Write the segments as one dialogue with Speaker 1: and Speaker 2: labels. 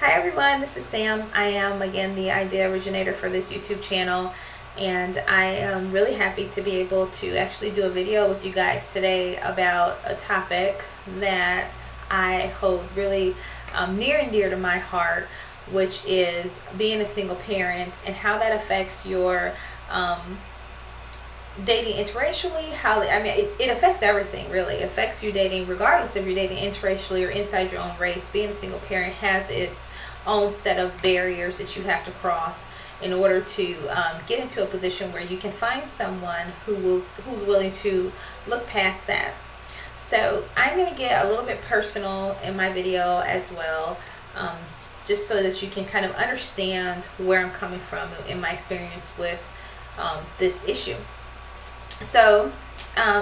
Speaker 1: Hi everyone, this is Sam. I am again the idea originator for this YouTube channel, and I am really happy to be able to actually do a video with you guys today about a topic that I hold really near and dear to my heart, which is being a single parent and how that affects your dating interracially. It affects everything really. It affects you dating regardless if you're dating interracially or inside your own race. Being a single parent has its own set of barriers that you have to cross in order to get into a position where you can find someone who's willing to look past that. So I'm going to get a little bit personal in my video as well, just so that you can kind of understand where I'm coming from in my experience with this issue. So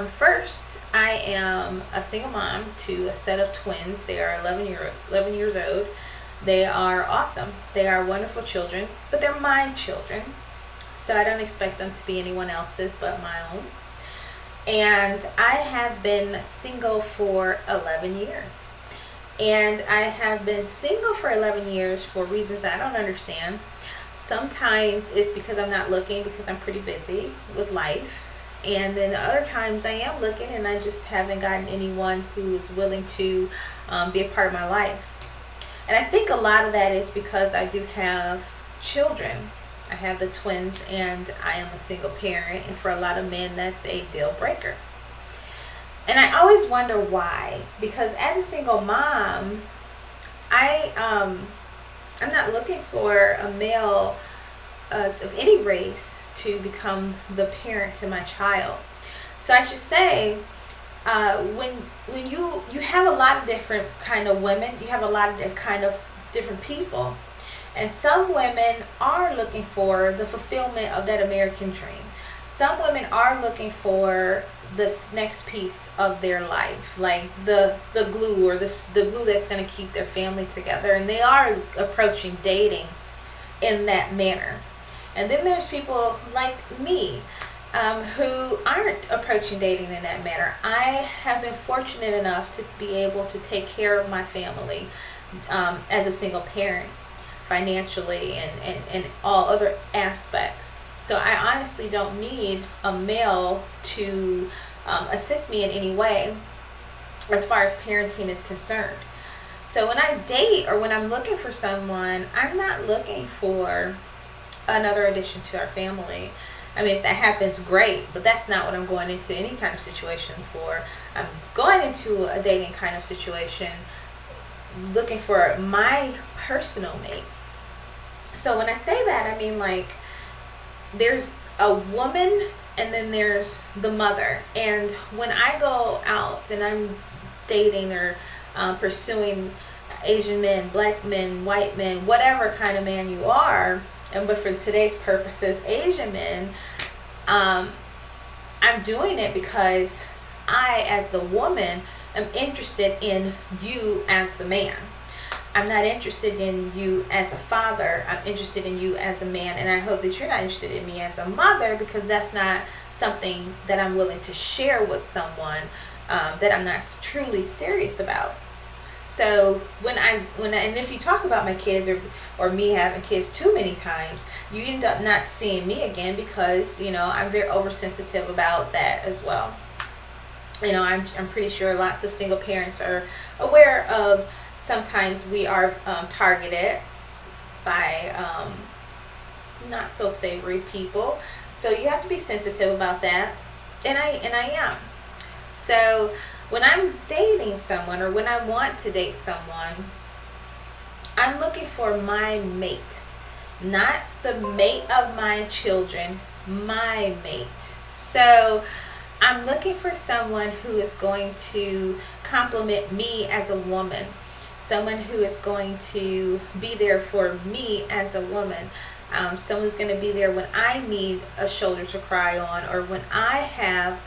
Speaker 1: first, I am a single mom to a set of twins. They are 11 years old. They are awesome. They are wonderful children, but they're my children, so I don't expect them to be anyone else's but my own. And I have been single for 11 years. And I have been single for 11 years for reasons I don't understand. Sometimes it's because I'm not looking because I'm pretty busy with life. And then other times I am looking and I just haven't gotten anyone who is willing to be a part of my life. And I think a lot of that is because I do have children. I have the twins and I am a single parent, and for a lot of men that's a deal breaker. And I always wonder why, because as a single mom, I'm not looking for a male of any race to become the parent to my child. So I should say, when you have a lot of different kind of women, you have a lot of kind of different people, and some women are looking for the fulfillment of that American dream. Some women are looking for this next piece of their life, like the glue, or the glue that's going to keep their family together, and they are approaching dating in that manner. And then there's people like me who aren't approaching dating in that manner. I have been fortunate enough to be able to take care of my family as a single parent, financially and all other aspects. So I honestly don't need a male to assist me in any way as far as parenting is concerned. So when I date or when I'm looking for someone, I'm not looking for another addition to our family. I mean, if that happens, great, but that's not what I'm going into any kind of situation for. I'm going into a dating kind of situation looking for my personal mate. So when I say that, I mean, like, there's a woman and then there's the mother. And when I go out and I'm dating or pursuing Asian men, black men, white men, whatever kind of man you are, but for today's purposes, Asian men, I'm doing it because I, as the woman, am interested in you as the man. I'm not interested in you as a father. I'm interested in you as a man, and I hope that you're not interested in me as a mother, because that's not something that I'm willing to share with someone that I'm not truly serious about. So and if you talk about my kids or me having kids too many times, you end up not seeing me again, because I'm very oversensitive about that as well. I'm pretty sure lots of single parents are aware of sometimes we are targeted by not so savory people. So you have to be sensitive about that, and I am. So when I'm dating someone or when I want to date someone, I'm looking for my mate, not the mate of my children, my mate. So I'm looking for someone who is going to compliment me as a woman, someone who is going to be there for me as a woman, someone who's going to be there when I need a shoulder to cry on, or when I have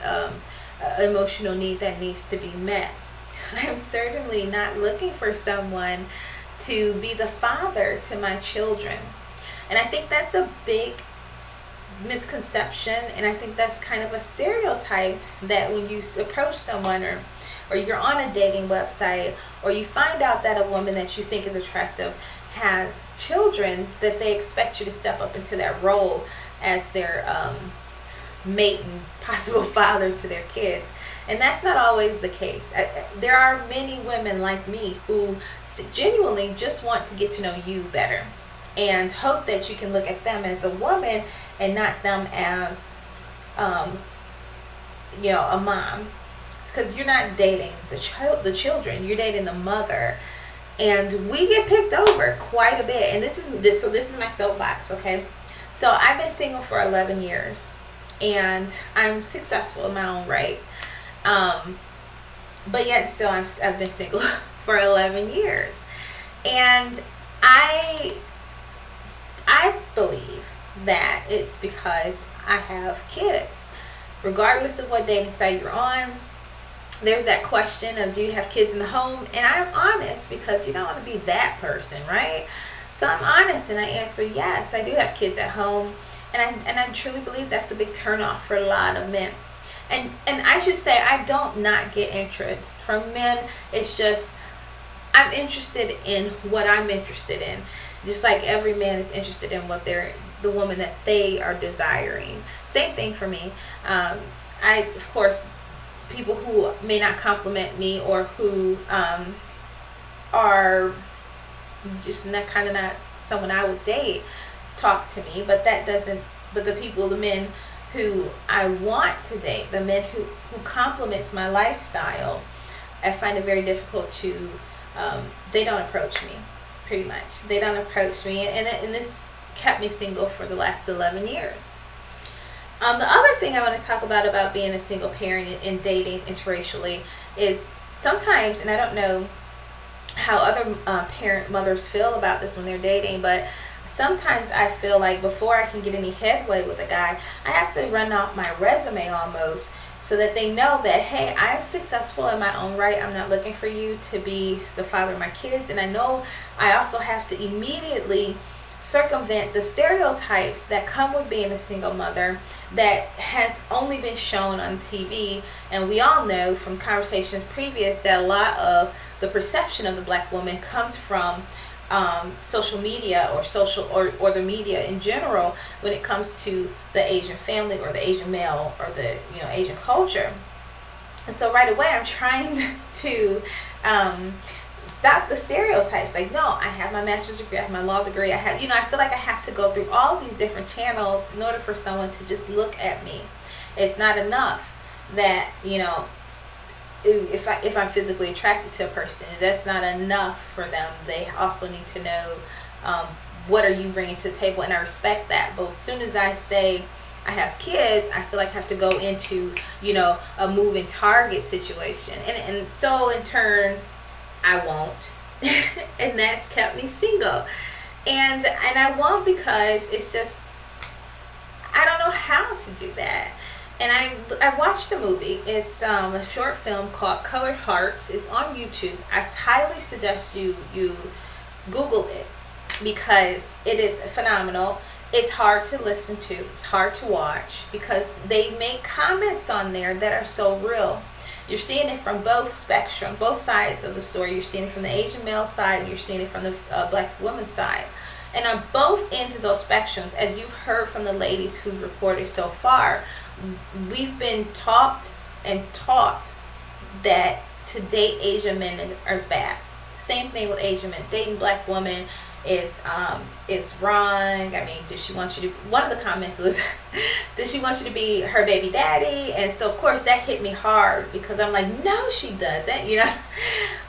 Speaker 1: emotional need that needs to be met. I am certainly not looking for someone to be the father to my children. And I think that's a big misconception, and I think that's kind of a stereotype, that when you approach someone or you're on a dating website, or you find out that a woman that you think is attractive has children, that they expect you to step up into that role as their mate and possible father to their kids. And that's not always the case. There are many women like me who genuinely just want to get to know you better and hope that you can look at them as a woman and not them as, a mom. Because you're not dating the children, you're dating the mother. And we get picked over quite a bit. And this is my soapbox, okay? So I've been single for 11 years. And I'm successful in my own right. But yet still I've been single for 11 years. And I believe that it's because I have kids. Regardless of what dating site you're on, there's that question of, do you have kids in the home? And I'm honest, because you don't want to be that person, right? So I'm honest and I answer yes, I do have kids at home. And I truly believe that's a big turnoff for a lot of men. And I should say, I don't not get interest from men. It's just, I'm interested in what I'm interested in. Just like every man is interested in the woman that they are desiring. Same thing for me. Of course, people who may not compliment me or who are just not someone I would date, talk to me, but the men who I want to date, the men who compliments my lifestyle, I find it very difficult to, they don't approach me, pretty much. They don't approach me, and this kept me single for the last 11 years. The other thing I want to talk about being a single parent and dating interracially is sometimes, and I don't know how other mothers feel about this when they're dating, but sometimes I feel like before I can get any headway with a guy, I have to run out my resume almost, so that they know that, hey, I'm successful in my own right. I'm not looking for you to be the father of my kids. And I know I also have to immediately circumvent the stereotypes that come with being a single mother that has only been shown on TV. And we all know from conversations previous that a lot of the perception of the black woman comes from social media or the media in general when it comes to the Asian family or the Asian male or the Asian culture. And so right away I'm trying to stop the stereotypes. Like, no, I have my master's degree, I have my law degree, I feel like I have to go through all these different channels in order for someone to just look at me. It's not enough that if I'm physically attracted to a person, that's not enough for them. They also need to know what are you bringing to the table, and I respect that. But as soon as I say I have kids, I feel like I have to go into a moving target situation, and so in turn I won't, and that's kept me single, and I won't because it's just I don't know how to do that. And I watched a movie. It's a short film called Colored Hearts. It's on YouTube. I highly suggest you Google it because it is phenomenal. It's hard to listen to. It's hard to watch because they make comments on there that are so real. You're seeing it from both sides of the story. You're seeing it from the Asian male side, and you're seeing it from the black woman's side. And on both ends of those spectrums, as you've heard from the ladies who've reported so far, we've been taught that to date Asian men is bad. Same thing with Asian men. Dating black women is wrong. I mean, does she want you to? One of the comments was, does she want you to be her baby daddy? And so of course that hit me hard because I'm like, no, she doesn't.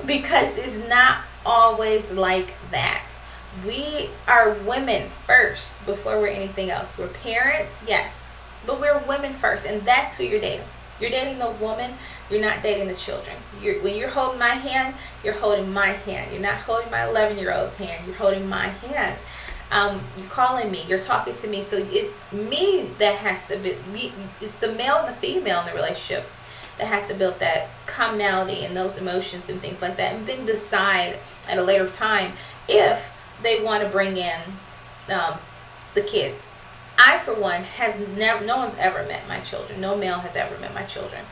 Speaker 1: Because it's not always like that. We are women first before we're anything else. We're parents, yes, but we're women first, and that's who you're dating. You're dating the woman. You're not dating the children. When you're holding my hand, you're holding my hand. You're not holding my 11-year-old's hand. You're holding my hand. You're calling me. You're talking to me. So it's me that has to be. It's the male and the female in the relationship that has to build that commonality and those emotions and things like that, and then decide at a later time if they want to bring in the kids. I, for one, no one's ever met my children. No male has ever met my children.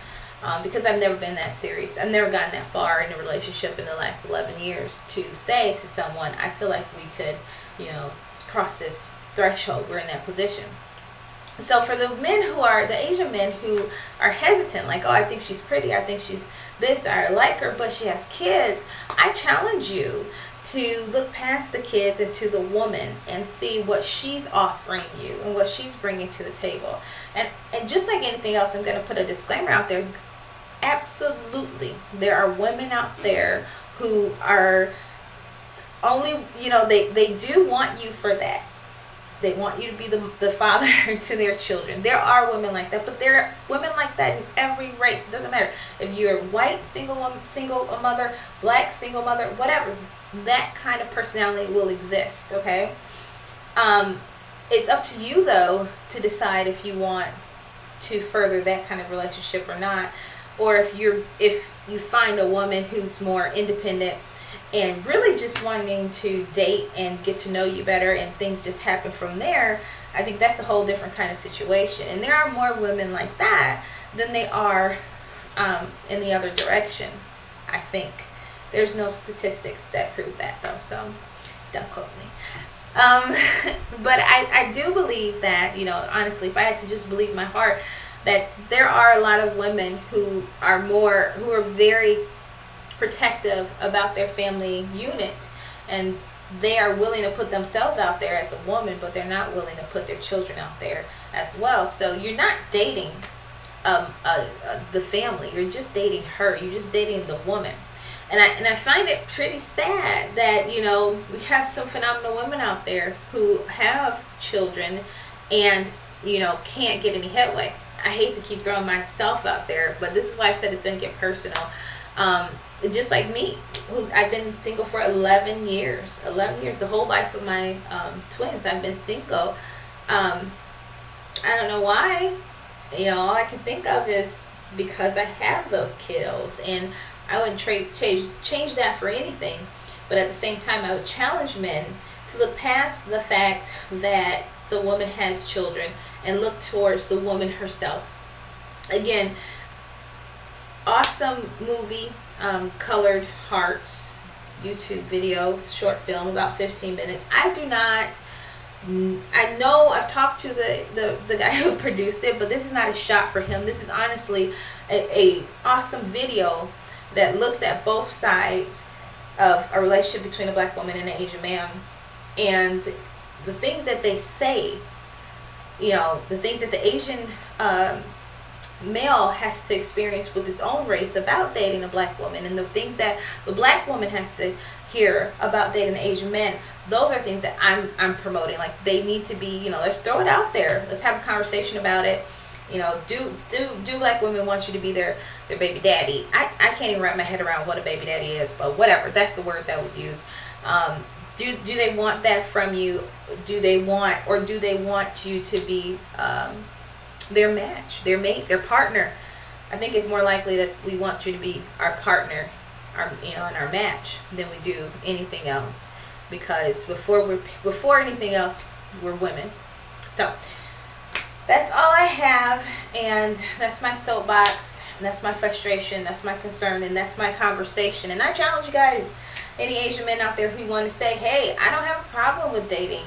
Speaker 1: because I've never been that serious. I've never gotten that far in a relationship in the last 11 years to say to someone, I feel like we could, cross this threshold. We're in that position. So for the Asian men who are hesitant, like, oh, I think she's pretty, I think she's this, I like her, but she has kids, I challenge you to look past the kids and to the woman and see what she's offering you and what she's bringing to the table. And just like anything else, I'm going to put a disclaimer out there. Absolutely, there are women out there who are only, they do want you for that. They want you to be the father to their children. There are women like that, but there are women like that in every race. It doesn't matter if you're white, single mother, black, single mother, whatever. That kind of personality will exist, okay? It's up to you, though, to decide if you want to further that kind of relationship or not. Or if you find a woman who's more independent and really just wanting to date and get to know you better and things just happen from there, I think that's a whole different kind of situation. And there are more women like that than they are in the other direction, I think. There's no statistics that prove that, though, so don't quote me. But I do believe that, honestly, if I had to just believe my heart, that there are a lot of women who are very protective about their family unit, and they are willing to put themselves out there as a woman, but they're not willing to put their children out there as well. So you're not dating the family, you're just dating her, you're just dating the woman. And I find it pretty sad that, we have some phenomenal women out there who have children and, can't get any headway. I hate to keep throwing myself out there, but this is why I said it's going to get personal. Just like me, I've been single for 11 years. 11 years, the whole life of my twins, I've been single. I don't know why. All I can think of is because I have those kiddos, and I wouldn't change that for anything. But at the same time, I would challenge men to look past the fact that the woman has children and look towards the woman herself. Again, awesome movie, Colored Hearts, YouTube video, short film, about 15 minutes. I know I've talked to the guy who produced it, but this is not a shot for him. This is honestly a awesome video that looks at both sides of a relationship between a black woman and an Asian man, and the things that they say, the things that the Asian male has to experience with his own race about dating a black woman, and the things that the black woman has to hear about dating an Asian man. Those are things that I'm promoting. Like, they need to be, let's throw it out there. Let's have a conversation about it. Do black women want you to be their baby daddy? I can't even wrap my head around what a baby daddy is, but whatever. That's the word that was used. Do they want that from you? Do they want you to be their match, their mate, their partner? I think it's more likely that we want you to be our partner, and our match, than we do anything else. Because before anything else, we're women. So that's all I have, and that's my soapbox, and that's my frustration, that's my concern, and that's my conversation. And I challenge you guys, any Asian men out there who want to say, hey, I don't have a problem with dating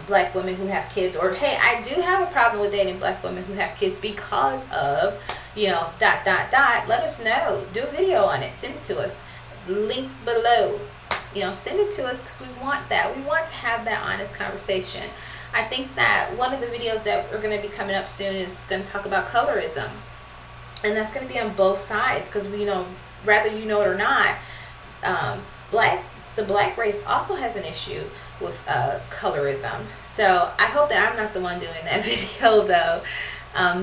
Speaker 1: black women who have kids, or hey, I do have a problem with dating black women who have kids because of, let us know. Do a video on it. Send it to us. Link below. Send it to us, because we want that. We want to have that honest conversation. I think that one of the videos that are going to be coming up soon is going to talk about colorism. And that's going to be on both sides, because, whether you know it or not, the black race also has an issue with colorism. So I hope that I'm not the one doing that video, though.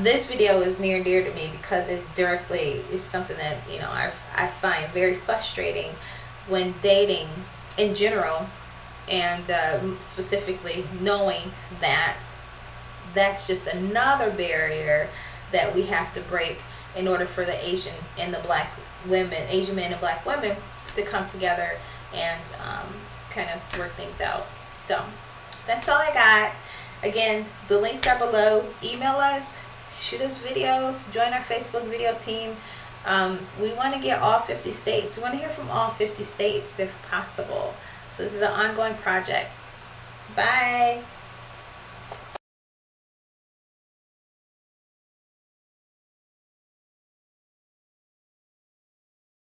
Speaker 1: This video is near and dear to me because it's something that, I find very frustrating when dating in general, and specifically knowing that that's just another barrier that we have to break in order for the Asian men and black women to come together and kind of work things out. So that's all I got. Again, the links are below. Email us, shoot us videos, join our Facebook video team. We want to get all 50 states. We want to hear from all 50 states if possible. So this is an ongoing project. Bye.